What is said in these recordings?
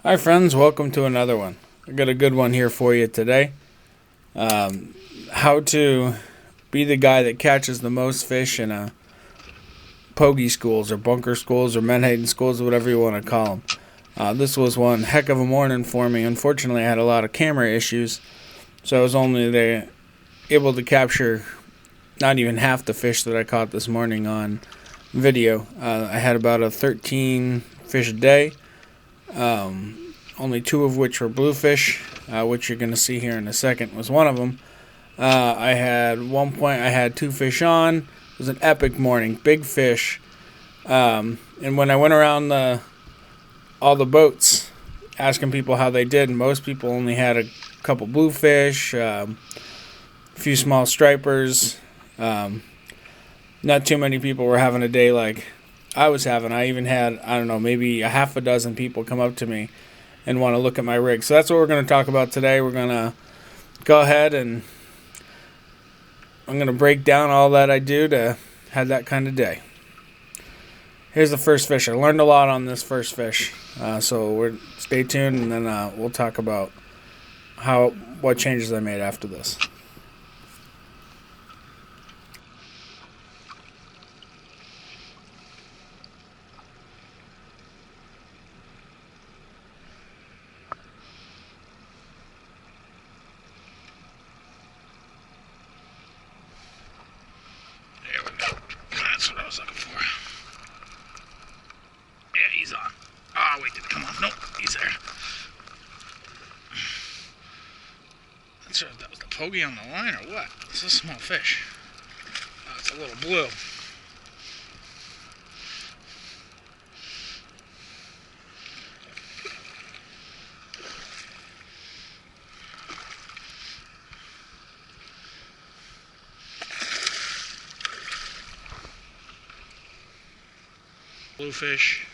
Hi, friends. Welcome to another one. I got a good one here for you today. How to be the guy that catches the most fish in a Pogie schools or bunker schools or Menhaden schools, whatever you want to call them. This was one heck of a morning for me. Unfortunately, I had a lot of camera issues, so I was only able to capture not even half the fish that I caught this morning on video. I had about a 13 fish a day. Only two of which were bluefish, which you're going to see here in a second was one of them. I had two fish on. It was an epic morning, big fish. And when I went around all the boats asking people how they did, most people only had a couple bluefish, a few small stripers. Not too many people were having a day like I was having. I even had, I don't know, maybe a half a dozen people come up to me and want to look at my rig. So that's what we're going to talk about today. We're going to go ahead and I'm going to break down all that I do to have that kind of day. Here's the first fish. I learned a lot on this first fish. So stay tuned, and then we'll talk about what changes I made after this. There we go. That's what I was looking for. Yeah, he's on. Oh, wait, did it come off? Nope, he's there. Not sure if that was the pogie on the line or what. This is a small fish. Oh, it's a little blue. Bluefish.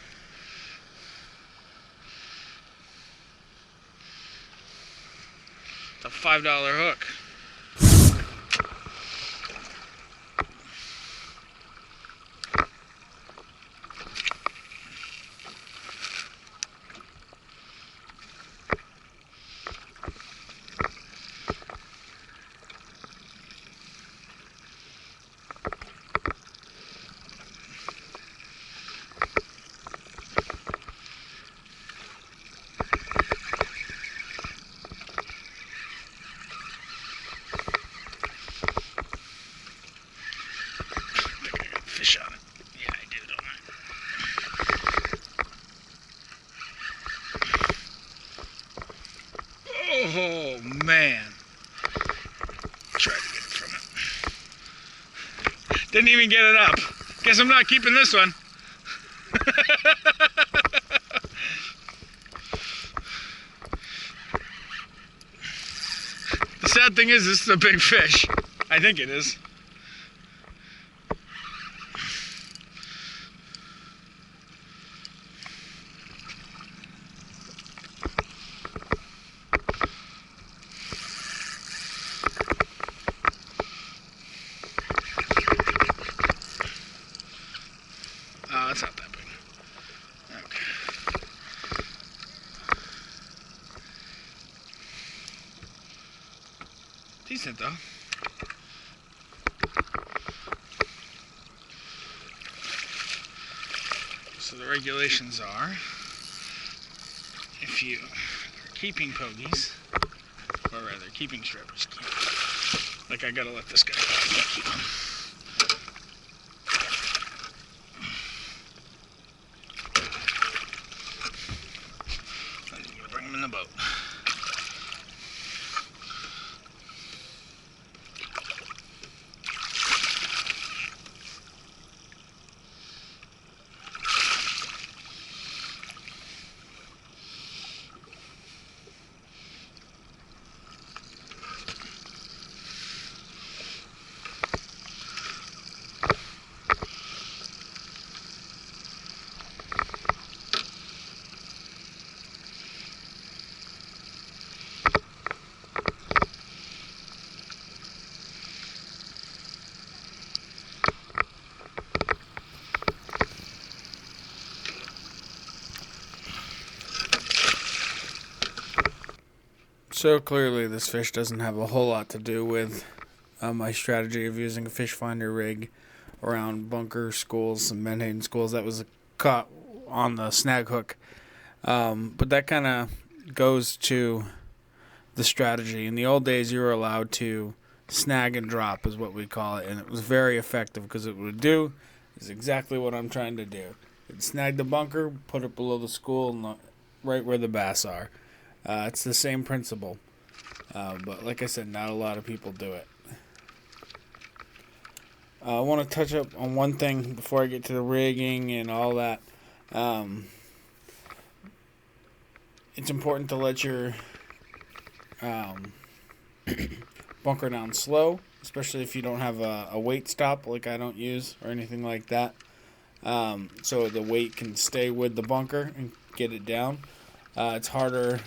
It's a $5 hook. Fish on it. Yeah, I do, don't I? Oh, man. Tried to get it from it. Didn't even get it up. Guess I'm not keeping this one. The sad thing is, this is a big fish. I think it is. Oh, it's not that big. Okay. Decent though. So the regulations are, if you are keeping pogies, or rather keeping strippers, like I gotta let this guy go, I can't keep him. I'm gonna bring him in the boat. So clearly this fish doesn't have a whole lot to do with my strategy of using a fish finder rig around bunker schools and Menhaden schools. That was caught on the snag hook. But that kind of goes to the strategy. In the old days, you were allowed to snag and drop, is what we call it, and it was very effective because it would do is exactly what I'm trying to do. It'd snag the bunker, put it below the school, and right where the bass are. It's the same principle, but like I said, not a lot of people do it. I want to touch up on one thing before I get to the rigging and all that. It's important to let your bunker down slow, especially if you don't have a weight stop like I don't use or anything like that, so the weight can stay with the bunker and get it down. It's harder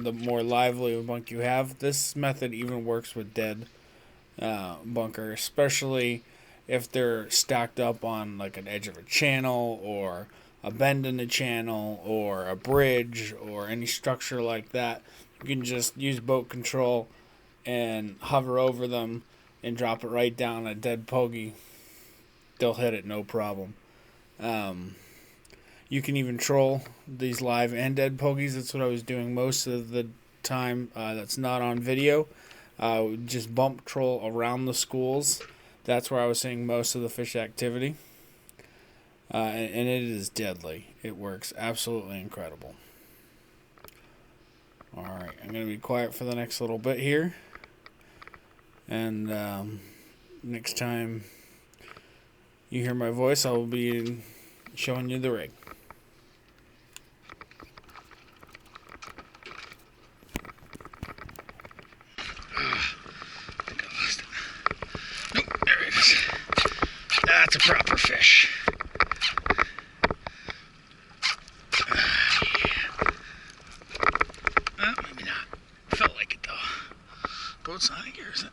the more lively a bunk you have. This method even works with dead bunker, especially if they're stacked up on like an edge of a channel or a bend in the channel or a bridge or any structure like that. You can just use boat control and hover over them and drop it right down a dead pogie. They'll hit it no problem. You can even troll these live and dead pogies. That's what I was doing most of the time. That's not on video. Just bump troll around the schools. That's where I was seeing most of the fish activity. And it is deadly. It works absolutely incredible. Alright, I'm going to be quiet for the next little bit here. And next time you hear my voice, I will be showing you the rig. I think I lost it. Nope, there it is. That's a proper fish. Well, maybe not. Felt like it though. Boat's not here, is it?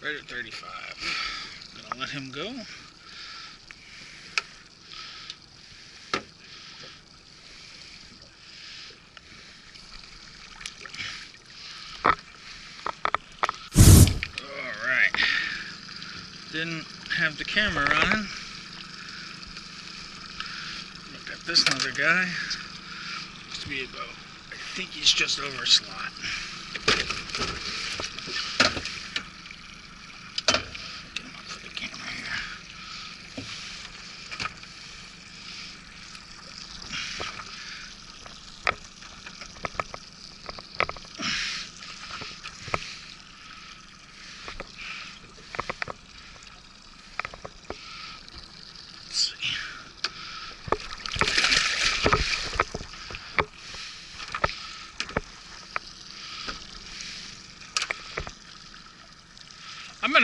Right at 35. Gonna let him go. Alright. Didn't have the camera on. Look at this other guy. Looks to be about, I think he's just over slot.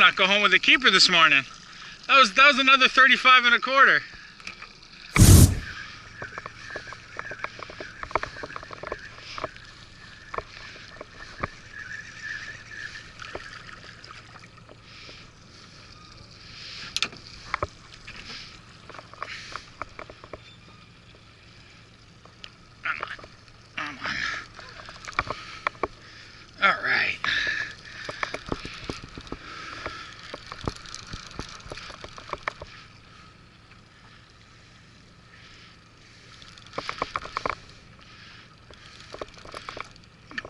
not go home with a keeper this morning. That was another 35 and a quarter. Come on. All right.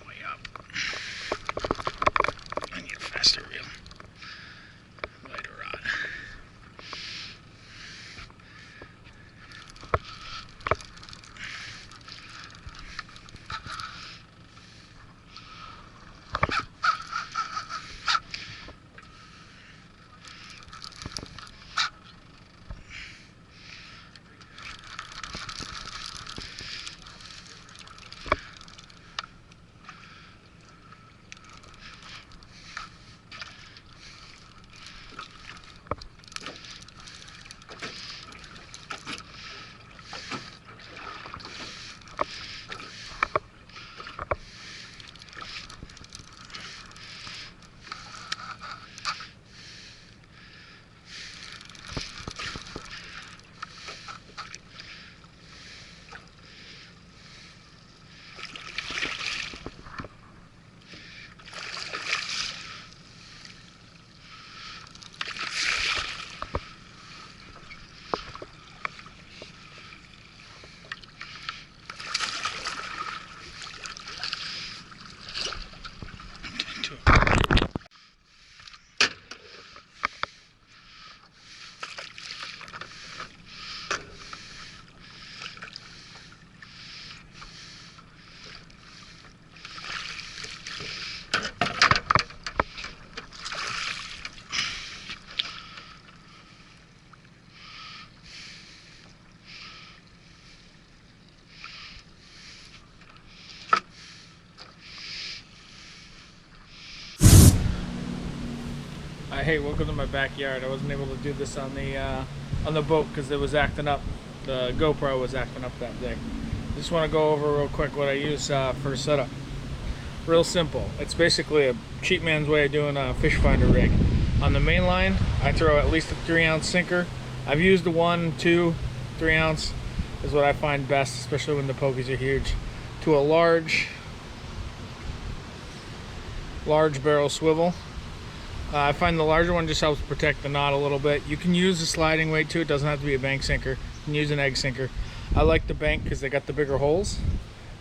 Way up. I need a faster reel. Lighter rod. Hey, welcome to my backyard. I wasn't able to do this on the boat because it was acting up. The GoPro was acting up that day. Just want to go over real quick what I use for setup. Real simple. It's basically a cheap man's way of doing a fish finder rig. On the main line, I throw at least a 3-ounce sinker. I've used the 1, 2, 3 ounce is what I find best, especially when the pogies are huge. To a large barrel swivel. I find the larger one just helps protect the knot a little bit. You can use a sliding weight too. It doesn't have to be a bank sinker. You can use an egg sinker. I like the bank because they got the bigger holes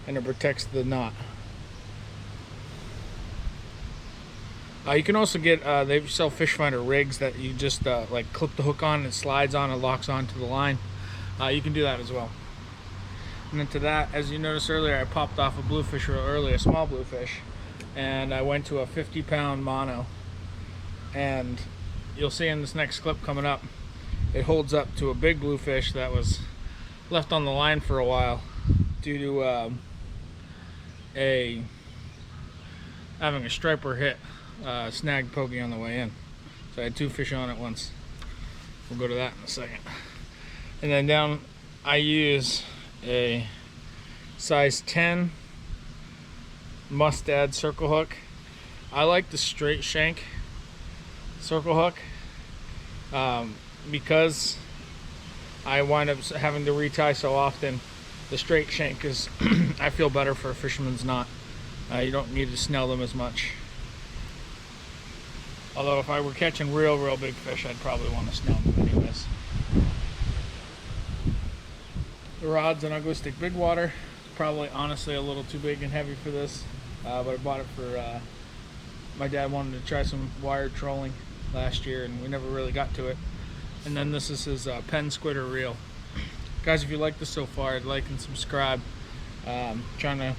and it protects the knot. You can also get, they sell fish finder rigs that you just like clip the hook on and it slides on and locks onto the line. You can do that as well. And then to that, as you noticed earlier, I popped off a bluefish real early, a small bluefish, and I went to a 50-pound mono. And you'll see in this next clip coming up, it holds up to a big bluefish that was left on the line for a while due to having a striper hit snagged pogie on the way in. So I had 2 fish on at once. We'll go to that in a second. And then down, I use a size 10 mustad circle hook. I like the straight shank circle hook because I wind up having to retie so often. The straight shank is I feel better for a fisherman's knot. You don't need to snell them as much. Although if I were catching real big fish, I'd probably want to snell them anyways. The rod's an Ugly Stick Big Water. Probably honestly a little too big and heavy for this, but I bought it for my dad wanted to try some wire trolling last year and we never really got to it. And then this is his pen squidder reel. Guys, if you like this so far, I'd like and subscribe. Trying to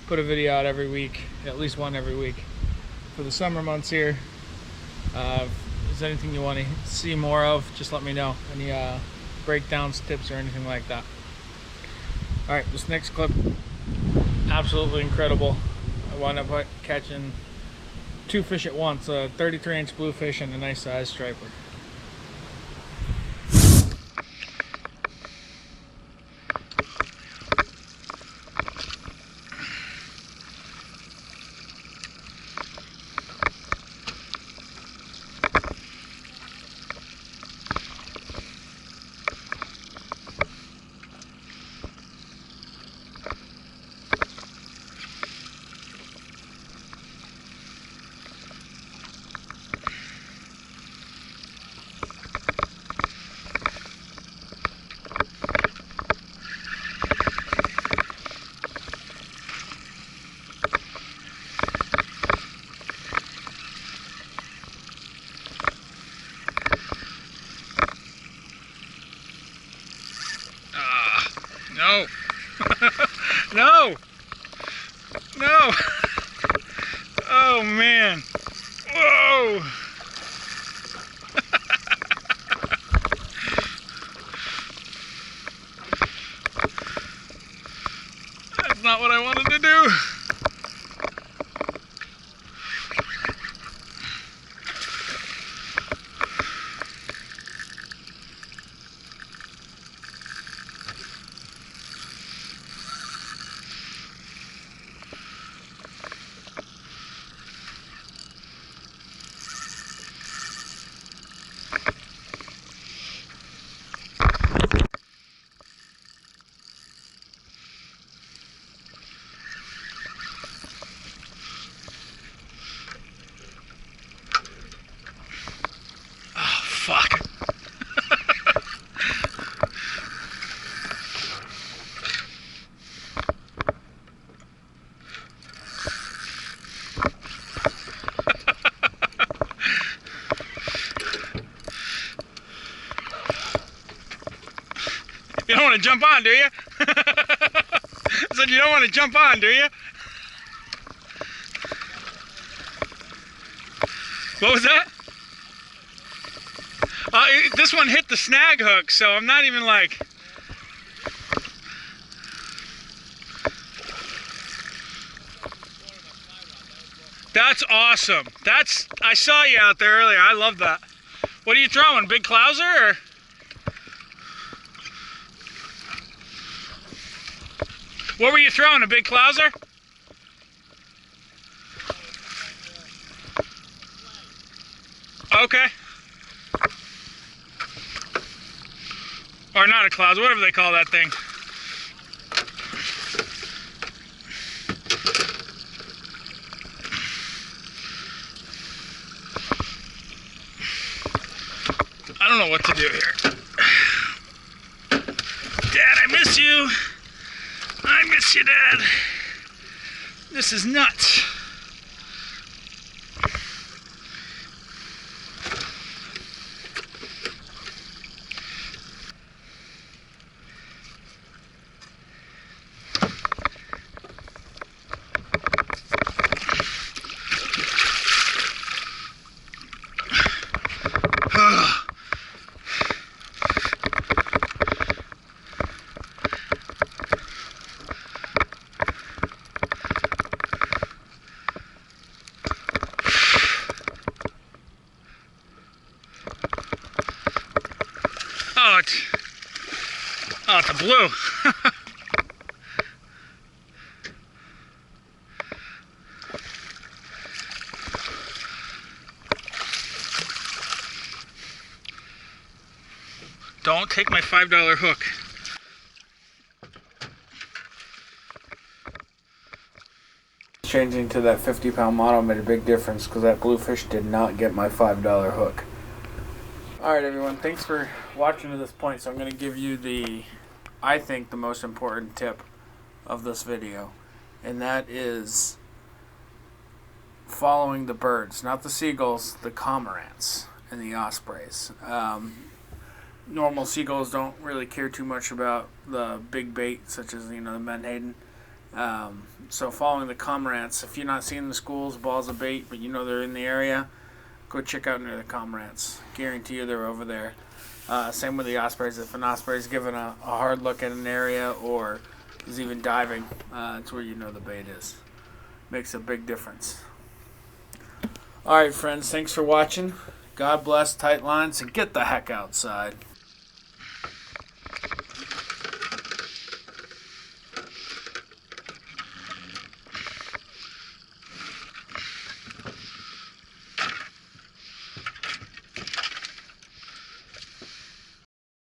put a video out every week, at least one every week for the summer months here. If there's anything you want to see more of, just let me know. Any breakdowns, tips, or anything like that. Alright, this next clip, absolutely incredible. I wound up catching two fish at once, a 33-inch bluefish and a nice sized striper. No. No. No. Oh, man. Whoa. That's not what I wanted to do. Fuck. You don't want to jump on, do you? I said you don't want to jump on, do you? What was that? This one hit the snag hook, so I'm not even like... That's awesome. I saw you out there earlier. I love that. What are you throwing? Big clouser or? What were you throwing? A big clouser? Okay. Or not a clouser, whatever they call that thing. I don't know what to do here. Dad, I miss you. I miss you, Dad. This is nuts. Oh, it's a blue. Don't take my $5 hook. Changing to that 50-pound model made a big difference because that bluefish did not get my $5 hook. Alright everyone, thanks for watching to this point. So I'm going to give you I think the most important tip of this video, and that is following the birds, not the seagulls, the cormorants and the ospreys. Normal seagulls don't really care too much about the big bait, such as the Menhaden. So following the cormorants, if you're not seeing the schools, balls of bait, but they're in the area, go check out near the cormorants. Guarantee you they're over there. Same with the ospreys. If an osprey is giving a hard look at an area or is even diving, it's where the bait is. Makes a big difference. All right, friends. Thanks for watching. God bless, tight lines, and get the heck outside.